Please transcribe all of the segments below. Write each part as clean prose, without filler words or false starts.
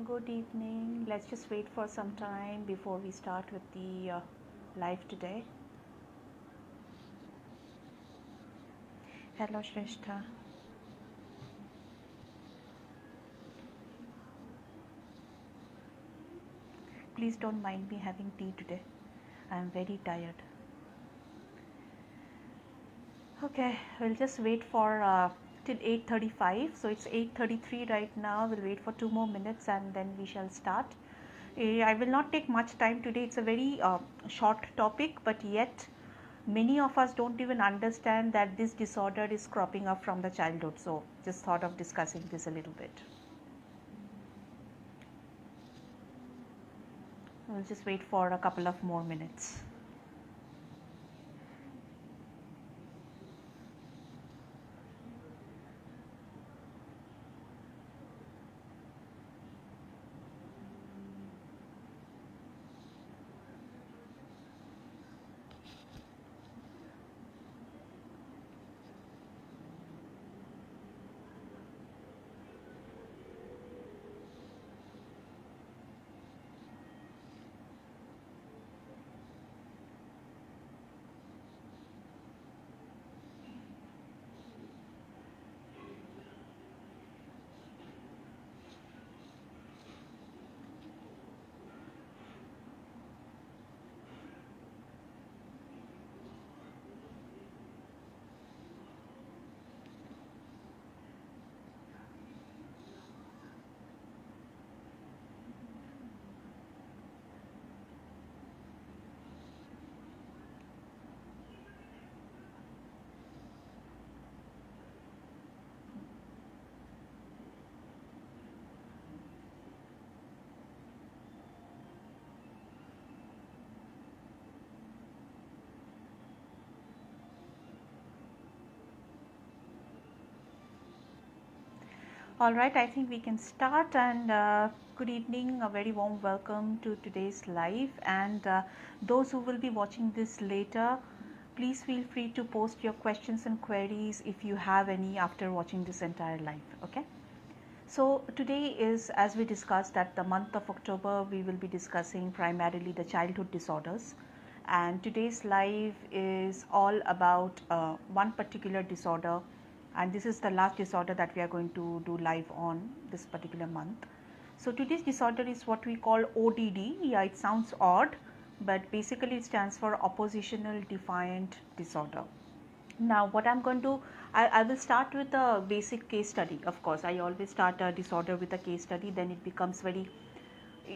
Good evening. Let's just wait for some time before we start with the live today. Hello, Shrestha. Please don't mind me having tea today. I am very tired. Okay, we'll just wait for till 8:35. So it's 8:33 right now. We'll wait for 2 more minutes and then we shall start. I will not take much time today. It's a very short topic, but yet many of us don't even understand that this disorder is cropping up from the childhood. So just thought of discussing this a little bit. We'll just wait for a couple of more minutes. All right, I think we can start. And good evening, a very warm welcome to today's live. And those who will be watching this later, please feel free to post your questions and queries if you have any after watching this entire live. Okay. So today is, as we discussed, that the month of October we will be discussing primarily the childhood disorders. And today's live is all about one particular disorder, and this is the last disorder that we are going to do live on this particular month. So today's disorder is what we call ODD. Yeah, it sounds odd, but basically it stands for oppositional defiant disorder. Now what I'm going to, I will start with a basic case study. Of course, I always start a disorder with a case study, then it becomes very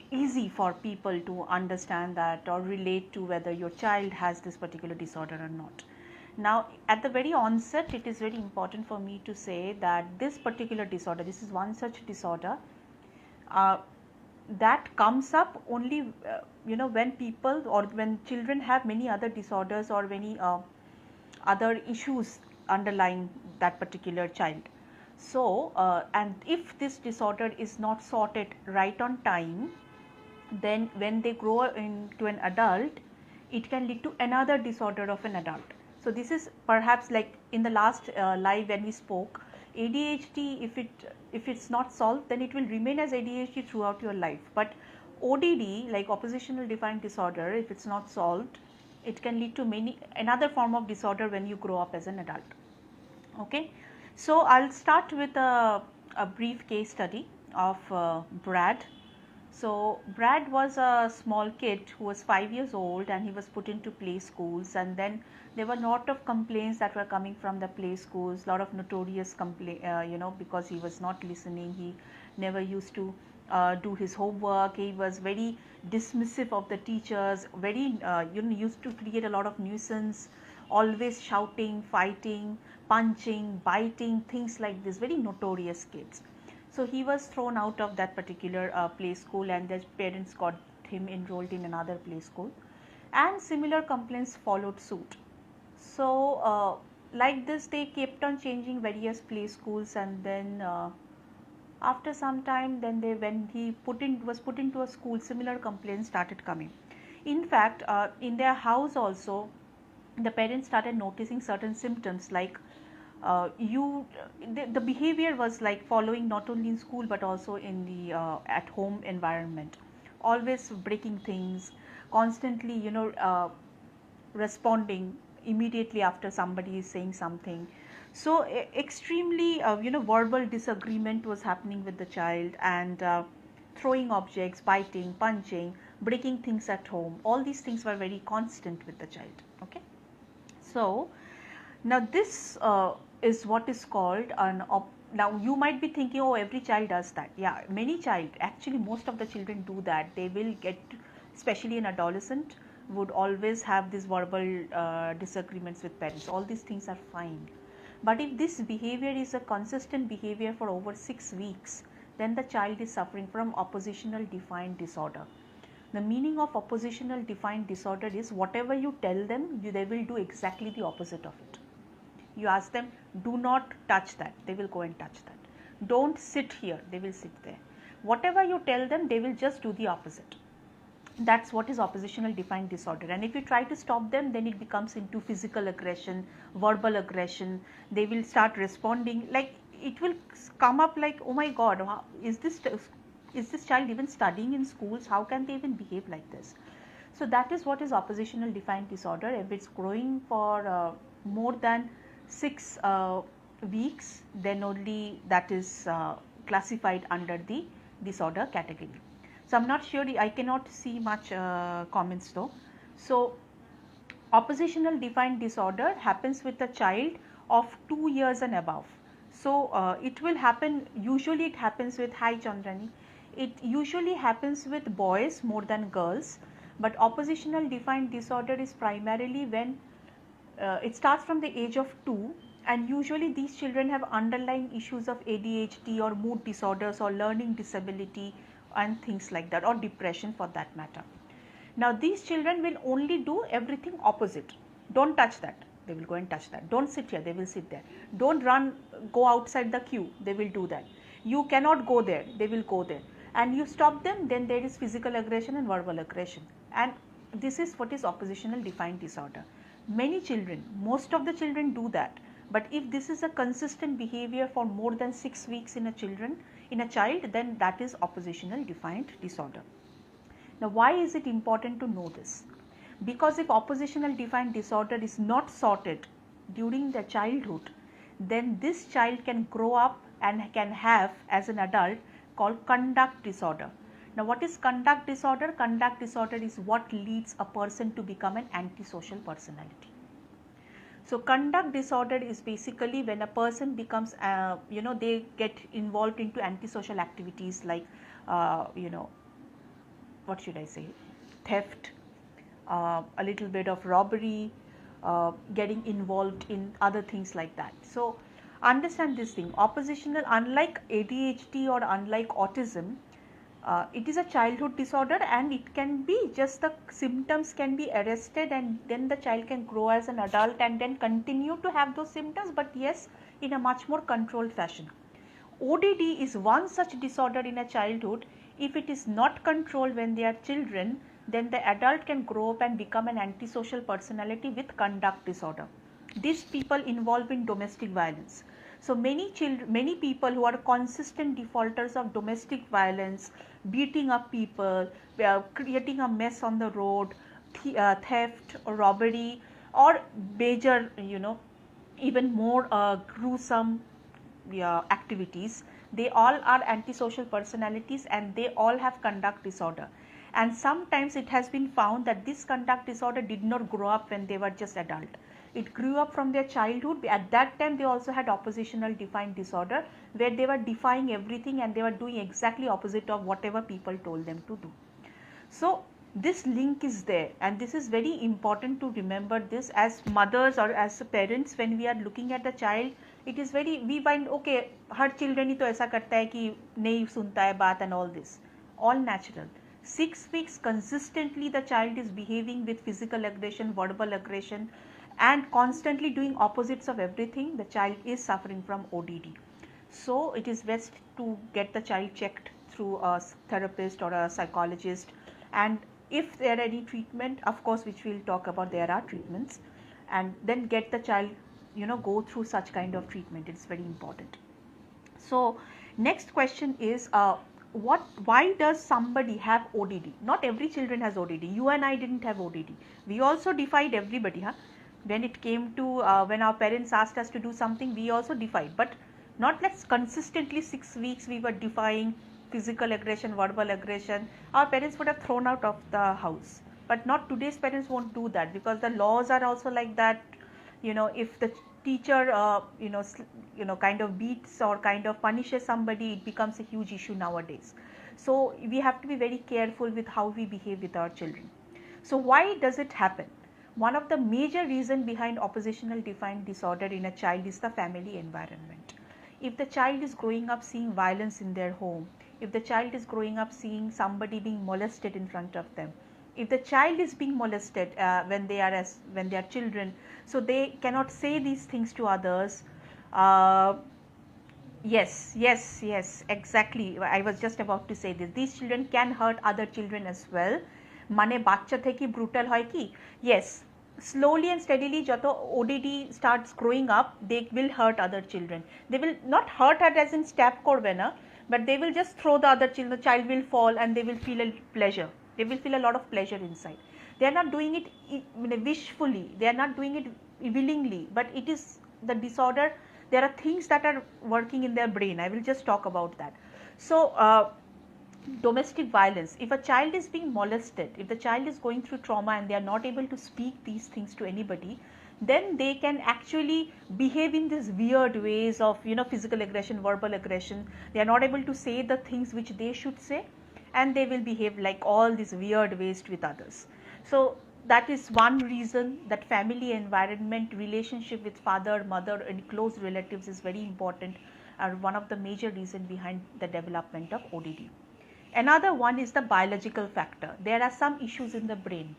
easy for people to understand that or relate to whether your child has this particular disorder or not. Now at the very onset, it is very important for me to say that this particular disorder, this is one such disorder uh, that comes up only when people or when children have many other disorders or many other issues underlying that particular child. So and if this disorder is not sorted right on time, then when they grow into an adult, it can lead to another disorder of an adult. So this is perhaps like in the last live when we spoke, ADHD, if it's not solved, then it will remain as ADHD throughout your life. But ODD, like oppositional defiant disorder, if it's not solved, it can lead to another form of disorder when you grow up as an adult. Okay, so I'll start with a brief case study of Brad. So Brad was a small kid who was 5 years old, and he was put into play schools, and then there were a lot of complaints that were coming from the play schools, lot of notorious complaint, because he was not listening, he never used to do his homework, he was very dismissive of the teachers, very used to create a lot of nuisance, always shouting, fighting, punching, biting, things like this, very notorious kids. So he was thrown out of that particular play school, and his parents got him enrolled in another play school, and similar complaints followed suit. So like this, they kept on changing various play schools, and then after some time, then when he was put into a school, similar complaints started coming. In fact, in their house also, the parents started noticing certain symptoms like the behavior was like following not only in school but also in the at home environment, always breaking things, constantly responding immediately after somebody is saying something. So extremely verbal disagreement was happening with the child, and throwing objects, biting, punching, breaking things at home, all these things were very constant with the child. Okay, so now this is what is called now you might be thinking, oh, every child does that. Yeah, many child, actually most of the children do that. They will get, especially an adolescent, would always have these verbal disagreements with parents. All these things are fine. But if this behavior is a consistent behavior for over 6 weeks, then the child is suffering from oppositional defiant disorder. The meaning of oppositional defiant disorder is whatever you tell them, they will do exactly the opposite of it. You ask them, do not touch that, they will go and touch that. Don't sit here, they will sit there. Whatever you tell them, they will just do the opposite. That's what is oppositional defiant disorder. And if you try to stop them, then it becomes into physical aggression, verbal aggression. They will start responding, like it will come up like, oh my god, is this child even studying in schools? How can they even behave like this? So that is what is oppositional defiant disorder. If it's growing for more than 6 weeks, then only that is classified under the disorder category. So I'm not sure, I cannot see much comments though. So oppositional defiant disorder happens with a child of 2 years and above. So it will happen, usually it happens with, hi Chandrani, it usually happens with boys more than girls. But oppositional defiant disorder is primarily when it starts from the age of 2, and usually these children have underlying issues of ADHD or mood disorders or learning disability and things like that, or depression for that matter. Now these children will only do everything opposite. Don't touch that, they will go and touch that. Don't sit here, they will sit there. Don't go outside the queue, they will do that. You cannot go there, they will go there. And you stop them, then there is physical aggression and verbal aggression. And this is what is oppositional defiant disorder. Many children, most of the children do that. But if this is a consistent behavior for more than 6 weeks in a child, then that is oppositional defiant disorder. Now why is it important to know this? Because if oppositional defiant disorder is not sorted during the childhood, then this child can grow up and can have as an adult called conduct disorder. Now what is conduct disorder? Conduct disorder is what leads a person to become an antisocial personality. So conduct disorder is basically when a person becomes, they get involved into antisocial activities like, what should I say, theft, a little bit of robbery, getting involved in other things like that. So understand this thing, oppositional, unlike ADHD or unlike autism, it is a childhood disorder, and it can be just the symptoms can be arrested, and then the child can grow as an adult and then continue to have those symptoms, but yes, in a much more controlled fashion. ODD is one such disorder in a childhood. If it is not controlled when they are children, then the adult can grow up and become an antisocial personality with conduct disorder. These people involved in domestic violence. So many people who are consistent defaulters of domestic violence, beating up people, creating a mess on the road, theft, or robbery, or major, even more gruesome activities, they all are antisocial personalities, and they all have conduct disorder. And sometimes it has been found that this conduct disorder did not grow up when they were just adult. It grew up from their childhood. At that time they also had oppositional defiant disorder, where they were defying everything and they were doing exactly opposite of whatever people told them to do. So this link is there, and this is very important to remember this as mothers or as parents. When we are looking at the child, it is very, we find okay, her children ही तो ऐसा करता है कि नहीं सुनता है बात and all this, all natural. 6 weeks consistently the child is behaving with physical aggression, verbal aggression, and constantly doing opposites of everything. The child is suffering from ODD. So it is best to get the child checked through a therapist or a psychologist, and if there are any treatment, of course, which we'll talk about, there are treatments, and then get the child go through such kind of treatment. It's very important. So next question is, why does somebody have ODD? Not every children has ODD. You and I didn't have ODD. We also defied everybody, huh? When it came to when our parents asked us to do something, we also defied, but not let's consistently 6 weeks we were defying physical aggression, verbal aggression. Our parents would have thrown out of the house, but not today's parents won't do that, because the laws are also like that. If the teacher kind of beats or kind of punishes somebody, it becomes a huge issue nowadays. So we have to be very careful with how we behave with our children. So why does it happen? One of the major reasons behind oppositional defiant disorder in a child is the family environment. If the child is growing up seeing violence in their home, if the child is growing up seeing somebody being molested in front of them, if the child is being molested when they are children, so they cannot say these things to others. Yes, exactly. I was just about to say this. These children can hurt other children as well. মানে বাচ্চা থেকে brutal হয় কি? Yes, slowly and steadily যত ODD starts growing up, they will hurt other children. They will not hurt as in stab করবে না, but they will just throw the other children. The child will fall and they will feel a pleasure. They will feel a lot of pleasure inside. They are not doing it wishfully. They are not doing it willingly, but it is the disorder. There are things that are working in their brain. I will just talk about that. So domestic violence, if a child is being molested, if the child is going through trauma and they are not able to speak these things to anybody, then they can actually behave in these weird ways of physical aggression, verbal aggression. They are not able to say the things which they should say, and they will behave like all these weird ways with others. So that is one reason, that family environment, relationship with father, mother and close relatives is very important, and one of the major reason behind the development of ODD. Another one is the biological factor. There are some issues in the brain.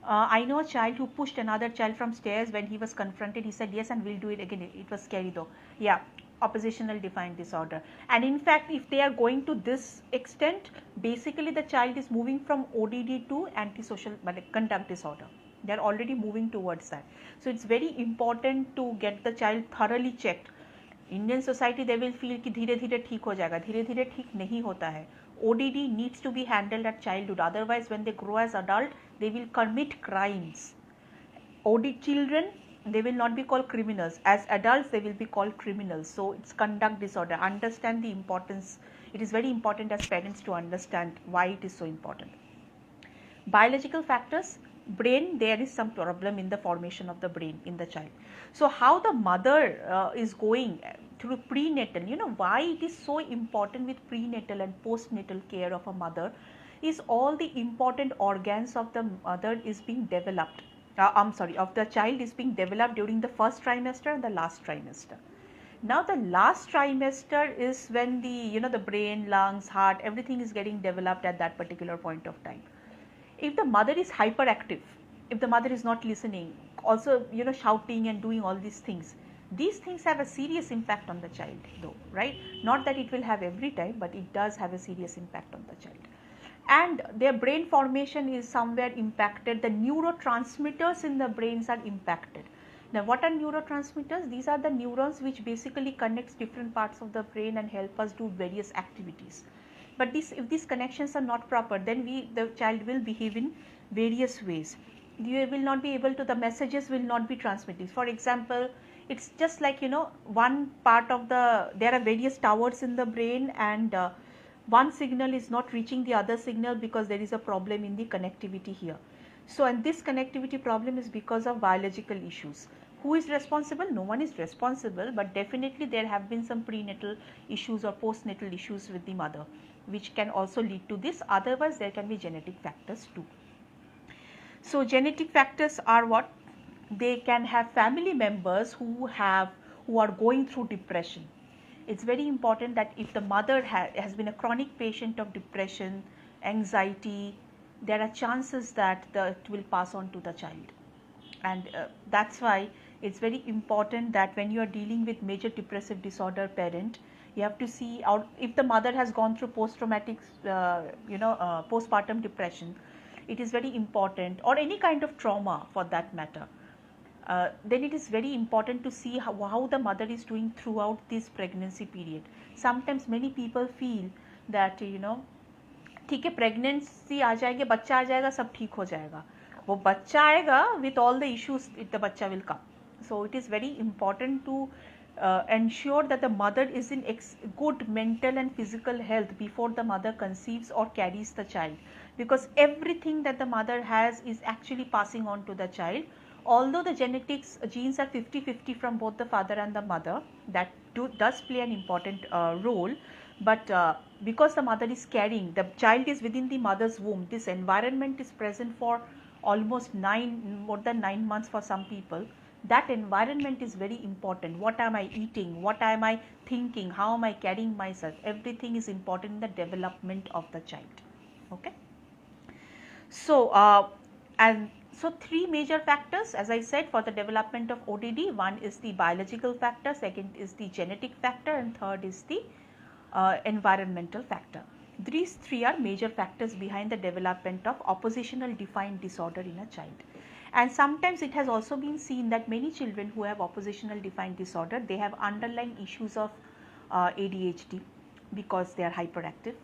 I know a child who pushed another child from stairs. When he was confronted, he said yes and we'll do it again. It was scary though. Yeah, oppositional defiant disorder. And in fact, if they are going to this extent, basically the child is moving from ODD to antisocial conduct disorder. They are already moving towards that. So it's very important to get the child thoroughly checked. Indian society, they will feel कि धीरे धीरे ठीक हो जाएगा. धीरे धीरे ठीक नहीं होता है. ODD needs to be handled at childhood. Otherwise, when they grow as adult, they will commit crimes. ODD children, they will not be called criminals. As adults, they will be called criminals. So it's conduct disorder. Understand the importance. It is very important as parents to understand why it is so important. Biological factors, brain, there is some problem in the formation of the brain in the child. So how the mother is going through prenatal, why it is so important with prenatal and postnatal care of a mother, is all the important organs of the mother is being developed. Of the child is being developed during the first trimester and the last trimester. Now the last trimester is when the brain, lungs, heart, everything is getting developed at that particular point of time. If the mother is hyperactive, if the mother is not listening, also shouting and doing all these things have a serious impact on the child though, right? Not that it will have every time, but it does have a serious impact on the child. And their brain formation is somewhere impacted. The neurotransmitters in the brains are impacted. Now what are neurotransmitters? These are the neurons which basically connects different parts of the brain and help us do various activities. But if these connections are not proper, then the child will behave in various ways. You will not be able to, the messages will not be transmitted. For example, it's just like one part of there are various towers in the brain, and one signal is not reaching the other signal because there is a problem in the connectivity here. So, and this connectivity problem is because of biological issues. Who is responsible? No one is responsible, but definitely there have been some prenatal issues or postnatal issues with the mother, which can also lead to this. Otherwise, there can be genetic factors too. So genetic factors are what? They can have family members who are going through depression. It's very important that if the mother has been a chronic patient of depression, anxiety, there are chances that it will pass on to the child. And that's why it's very important that when you are dealing with major depressive disorder parent, you have to see out if the mother has gone through post-traumatic postpartum depression. It is very important, or any kind of trauma for that matter. then it is very important to see how the mother is doing throughout this pregnancy period. Sometimes many people feel that ठीक है pregnancy आ जाएगी, बच्चा आ जाएगा, सब ठीक हो जाएगा. वो बच्चा आएगा with all the issues, the बच्चा will come. So it is very important to ensure that the mother is in good mental and physical health before the mother conceives or carries the child, because everything that the mother has is actually passing on to the child. Although the genetics genes are 50-50 from both the father and the mother, that does play an important role, but because the mother is carrying, the child is within the mother's womb, this environment is present for almost more than 9 months for some people. That environment is very important. What am I eating? What am I thinking? How am I carrying myself? Everything is important in the development of the child. Okay. So, so three major factors, as I said, for the development of ODD. One is the biological factor, second is the genetic factor, and third is the environmental factor. These three are major factors behind the development of oppositional defined disorder in a child. And sometimes it has also been seen that many children who have oppositional defined disorder, they have underlying issues of ADHD because they are hyperactive.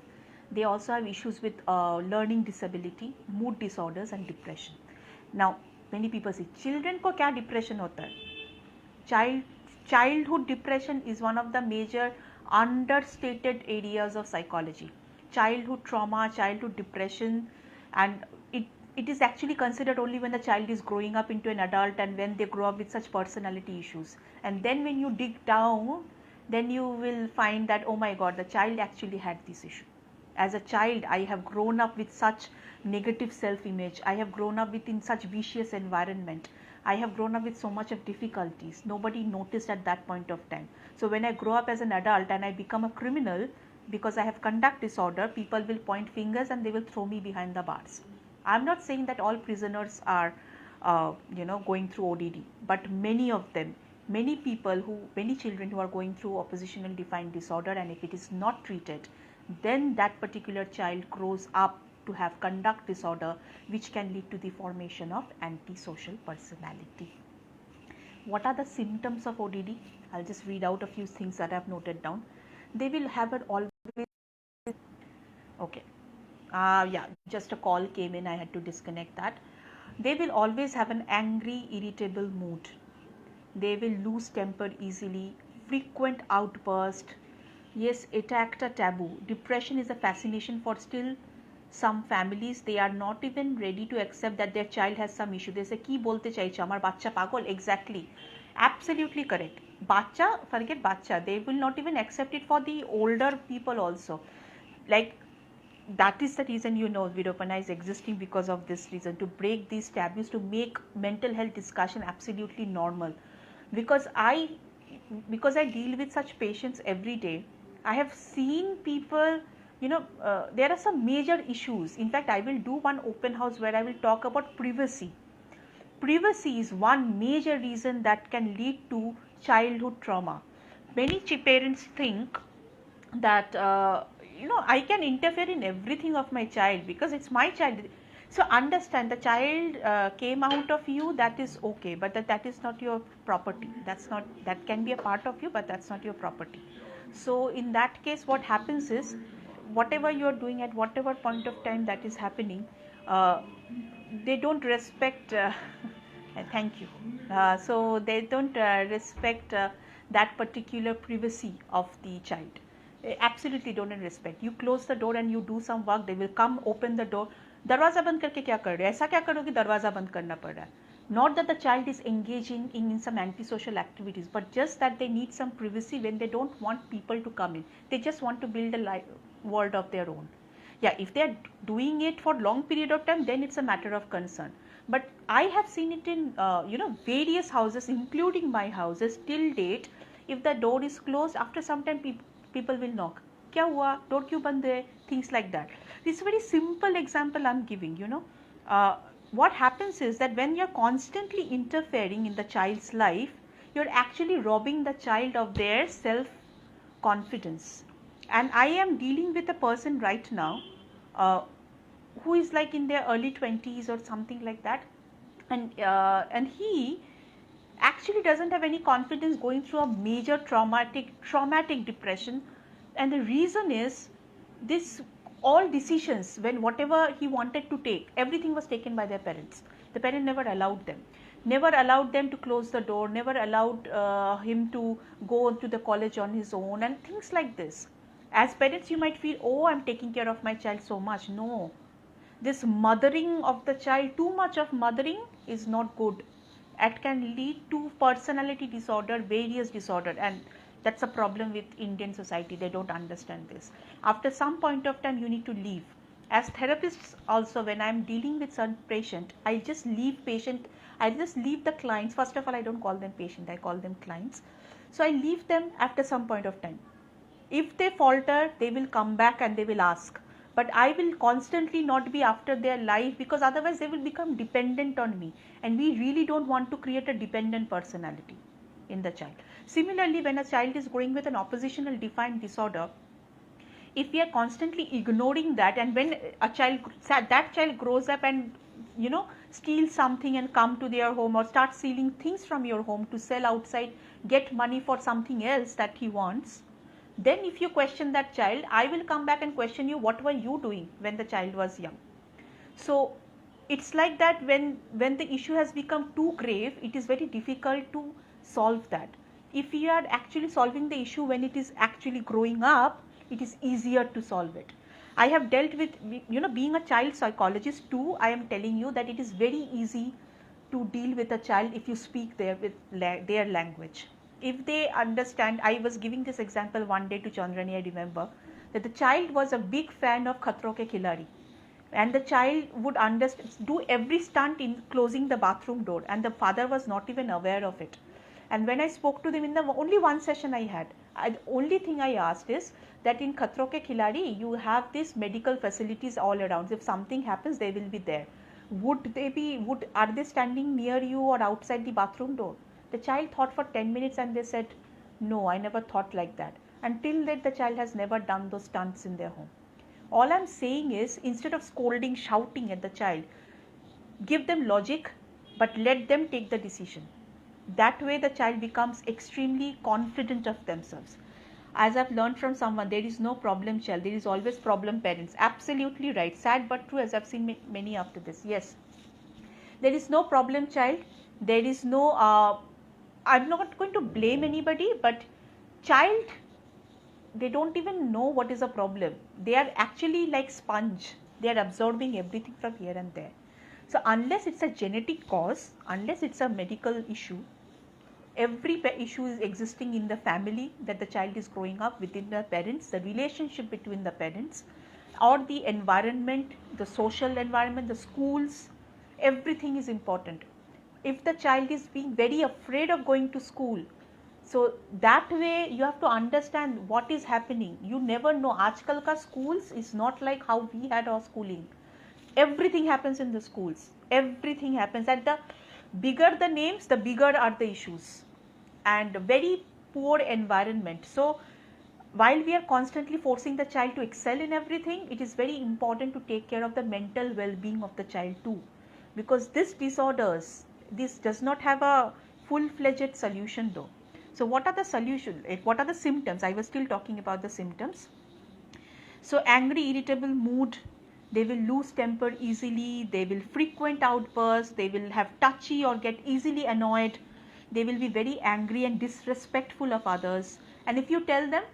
They also have issues with learning disability, mood disorders and depression. Now many people say children को क्या depression होता है? Childhood depression is one of the major understated areas of psychology. Childhood trauma, childhood depression, and it is actually considered only when the child is growing up into an adult and when they grow up with such personality issues. And then when you dig down, then you will find that, oh my God, the child actually had this issue. As a child, I have grown up with such negative self-image. I have grown up within such vicious environment. I have grown up with so much of difficulties. Nobody noticed at that point of time. So when I grow up as an adult and I become a criminal because I have conduct disorder, people will point fingers and they will throw me behind the bars. I'm not saying that all prisoners are, going through ODD, but many of them, many children who are going through oppositional defined disorder, and if it is not treated, then that particular child grows up to have conduct disorder, which can lead to the formation of antisocial personality. What are the symptoms of ODD? I'll just read out a few things that I've noted down. They will have an always, okay. Just a call came in, I had to disconnect that. They will always have an angry, irritable mood. They will lose temper easily, frequent outburst. Yes, attack a taboo. Depression is a fascination for still some families. They are not even ready to accept that their child has some issue. They say, ki bolte chaiche, amar bachcha pagol. Exactly. Absolutely correct. Bachcha, forget bachcha. They will not even accept it for the older people also. Like, that is the reason Vidopana is existing, because of this reason, to break these taboos, to make mental health discussion absolutely normal. Because I deal with such patients every day, I have seen people, there are some major issues. In fact, I will do one open house where I will talk about privacy. Privacy is one major reason that can lead to childhood trauma. Many parents think that I can interfere in everything of my child because it's my child. So understand, the child came out of you, that is okay, but that is not your property. That can be a part of you, but that's not your property. So in that case, what happens is, whatever you are doing at whatever point of time that is happening, they don't respect thank you. So they don't respect that particular privacy of the child. They absolutely don't respect. You close the door and you do some work, they will come open the door. दरवाज़ा बंद करके क्या कर रहे हो? ऐसा क्या करो कि दरवाज़ा बंद करना पड़ रहा है? Not that the child is engaging in some antisocial activities, but just that they need some privacy when they don't want people to come in. They just want to build a world of their own. Yeah, if they are doing it for long period of time, then it's a matter of concern. But I have seen it in various houses, including my houses till date. If the door is closed, after some time people will knock. क्या हुआ? Door क्यों बंद है? Things like that. This is a very simple example I'm giving. What happens is that when you're constantly interfering in the child's life, you're actually robbing the child of their self-confidence. And I am dealing with a person right now who is like in their early 20s or something like that, and he actually doesn't have any confidence, going through a major traumatic depression. And the reason is this: all decisions, when whatever he wanted to take, everything was taken by their parents. The parent never allowed them to close the door, never allowed him to go to the college on his own, and things like this. As parents, you might feel, oh, I'm taking care of my child so much. No, this mothering of the child, too much of mothering is not good. It can lead to personality disorder, various disorder, and that's a problem with Indian society. They don't understand this. After some point of time, you need to leave. As therapists also, when I'm dealing with some patient, I just leave the clients. First of all, I don't call them patient, I call them clients. So I leave them after some point of time. If they falter, they will come back and they will ask. But I will constantly not be after their life, because otherwise they will become dependent on me. And we really don't want to create a dependent personality in the child. Similarly, when a child is growing with an oppositional defiant disorder, if we are constantly ignoring that, and when that child grows up and steals something and come to their home, or start stealing things from your home to sell outside, get money for something else that he wants, then if you question that child, I will come back and question you, what were you doing when the child was young? So it's like that, when the issue has become too grave, it is very difficult to solve that. If we are actually solving the issue when it is actually growing up, it is easier to solve it. I have dealt with, being a child psychologist too, I am telling you that it is very easy to deal with a child if you speak with their language. If they understand, I was giving this example one day to Chandrani, I remember, that the child was a big fan of Khatron Ke Khiladi, and the child would do every stunt in closing the bathroom door, and the father was not even aware of it. And when I spoke to them in the only one session I had, the only thing I asked is that in Khatron Ke Khiladi, you have these medical facilities all around. If something happens, they will be there. Are they standing near you or outside the bathroom door? The child thought for 10 minutes and they said, no, I never thought like that. Until that, the child has never done those stunts in their home. All I'm saying is, instead of scolding, shouting at the child, give them logic, but let them take the decision. That way the child becomes extremely confident of themselves. As I've learned from someone, there is no problem child, there is always problem parents. Absolutely right. Sad but true, as I've seen many after this. Yes, there is no problem child. There is no, I'm not going to blame anybody, but child, they don't even know what is a problem. They are actually like sponge. They are absorbing everything from here and there. So unless it's a genetic cause, unless it's a medical issue, every issue is existing in the family that the child is growing up within the parents, the relationship between the parents, or the environment, the social environment, the schools, everything is important. If the child is being very afraid of going to school, so that way you have to understand what is happening. You never know. Aajkal ka schools is not like how we had our schooling. Everything happens in the schools. Everything happens. And the bigger the names, the bigger are the issues. And very poor environment. So while we are constantly forcing the child to excel in everything, it is very important to take care of the mental well-being of the child too. Because this does not have a full-fledged solution though. So what are the solutions? What are the symptoms? I was still talking about the symptoms. So angry, irritable mood, they will lose temper easily, they will frequent outbursts, they will have touchy or get easily annoyed, they will be very angry and disrespectful of others. And if you tell them,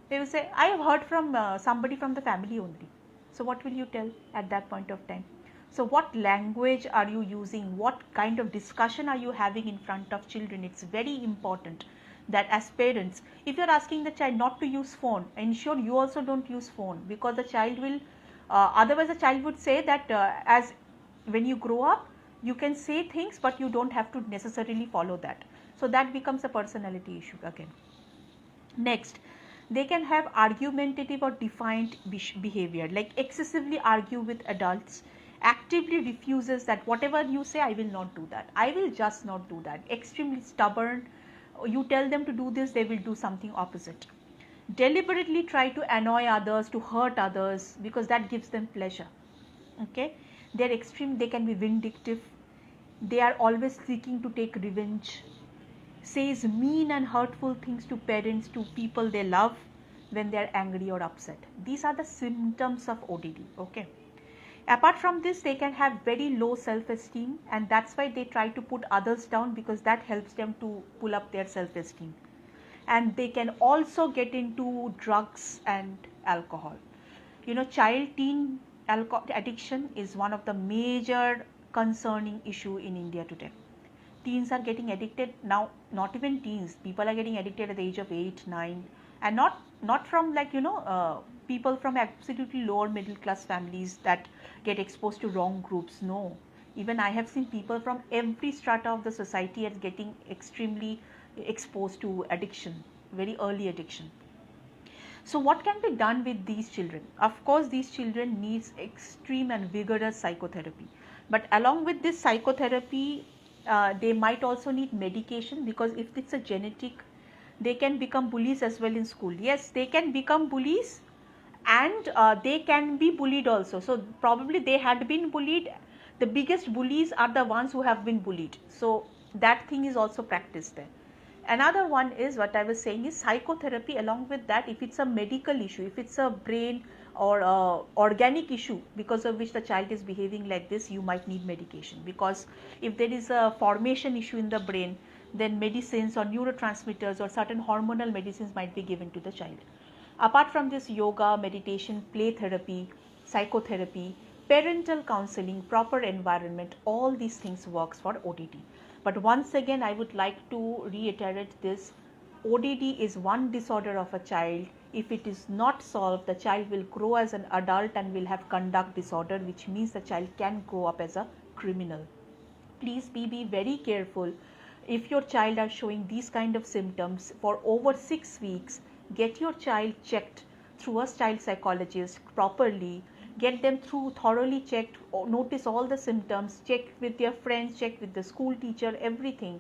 they will say, I have heard from somebody from the family only. So what will you tell at that point of time? So what language are you using? What kind of discussion are you having in front of children? It's very important that as parents, if you're asking the child not to use phone, ensure you also don't use phone, because the child will, otherwise the child would say that as when you grow up, you can say things but you don't have to necessarily follow that. So that becomes a personality issue again. Next, they can have argumentative or defiant behavior, like excessively argue with adults, actively refuses that whatever you say, I will not do that, I will just not do that, extremely stubborn. You tell them to do this, they will do something opposite. Deliberately try to annoy others, to hurt others, because that gives them pleasure. Okay, they're extreme, they can be vindictive, they are always seeking to take revenge, says mean and hurtful things to parents, to people they love when they are angry or upset. These are the symptoms of ODD. Okay. Apart from this, they can have very low self-esteem, and that's why they try to put others down, because that helps them to pull up their self-esteem. And they can also get into drugs and alcohol. You know, child teen alcohol addiction is one of the major concerning issue in India today. Teens are getting addicted now. Not even teens, people are getting addicted at the age of 8, 9, and not from, like, people from absolutely lower middle class families that get exposed to wrong groups. No, even I have seen people from every strata of the society are getting extremely exposed to addiction, very early addiction. So what can be done with these children? Of course, these children needs extreme and vigorous psychotherapy. But along with this psychotherapy, they might also need medication, because if it's a genetic, they can become bullies as well in school. Yes, they can become bullies, and they can be bullied also. So probably they had been bullied. The biggest bullies are the ones who have been bullied. So that thing is also practiced there. Another one is, what I was saying is psychotherapy. Along with that, if it's a medical issue, if it's a brain or organic issue because of which the child is behaving like this, you might need medication. Because if there is a formation issue in the brain, then medicines or neurotransmitters or certain hormonal medicines might be given to the child. Apart from this, yoga, meditation, play therapy, psychotherapy, parental counseling, proper environment, all these things works for ODD. But once again, I would like to reiterate this: ODD is one disorder of a child. If it is not solved, the child will grow as an adult and will have conduct disorder, which means the child can grow up as a criminal. Please be very careful. If your child are showing these kind of symptoms for over 6 weeks, get your child checked through a child psychologist properly. Get them through thoroughly checked, notice all the symptoms, check with their friends, check with the school teacher, everything,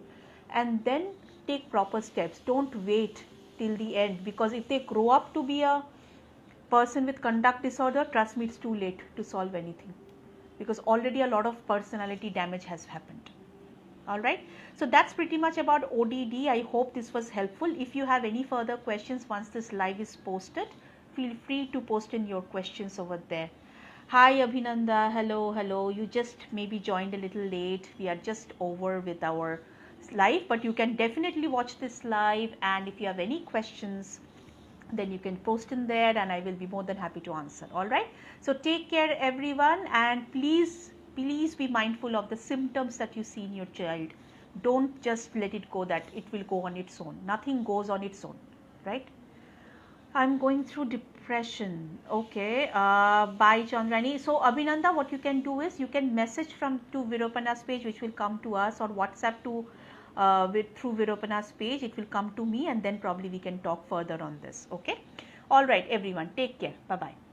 and then take proper steps. Don't wait till the end, because if they grow up to be a person with conduct disorder, trust me, it's too late to solve anything, because already a lot of personality damage has happened. All right, so that's pretty much about ODD. I hope this was helpful. If you have any further questions once this live is posted, feel free to post in your questions over there. Hi Abhinanda, hello. You just maybe joined a little late. We are just over with our live, but you can definitely watch this live, and if you have any questions, then you can post in there and I will be more than happy to answer. All right, so take care everyone, and please be mindful of the symptoms that you see in your child. Don't just let it go that it will go on its own. Nothing goes on its own, right? I'm going through depression. Okay, bye Chandrani. So Abhinanda, what you can do is you can message to Virupana's page, which will come to us, or WhatsApp through Virupana's page. It will come to me, and then probably we can talk further on this. Okay. All right, everyone. Take care. Bye bye.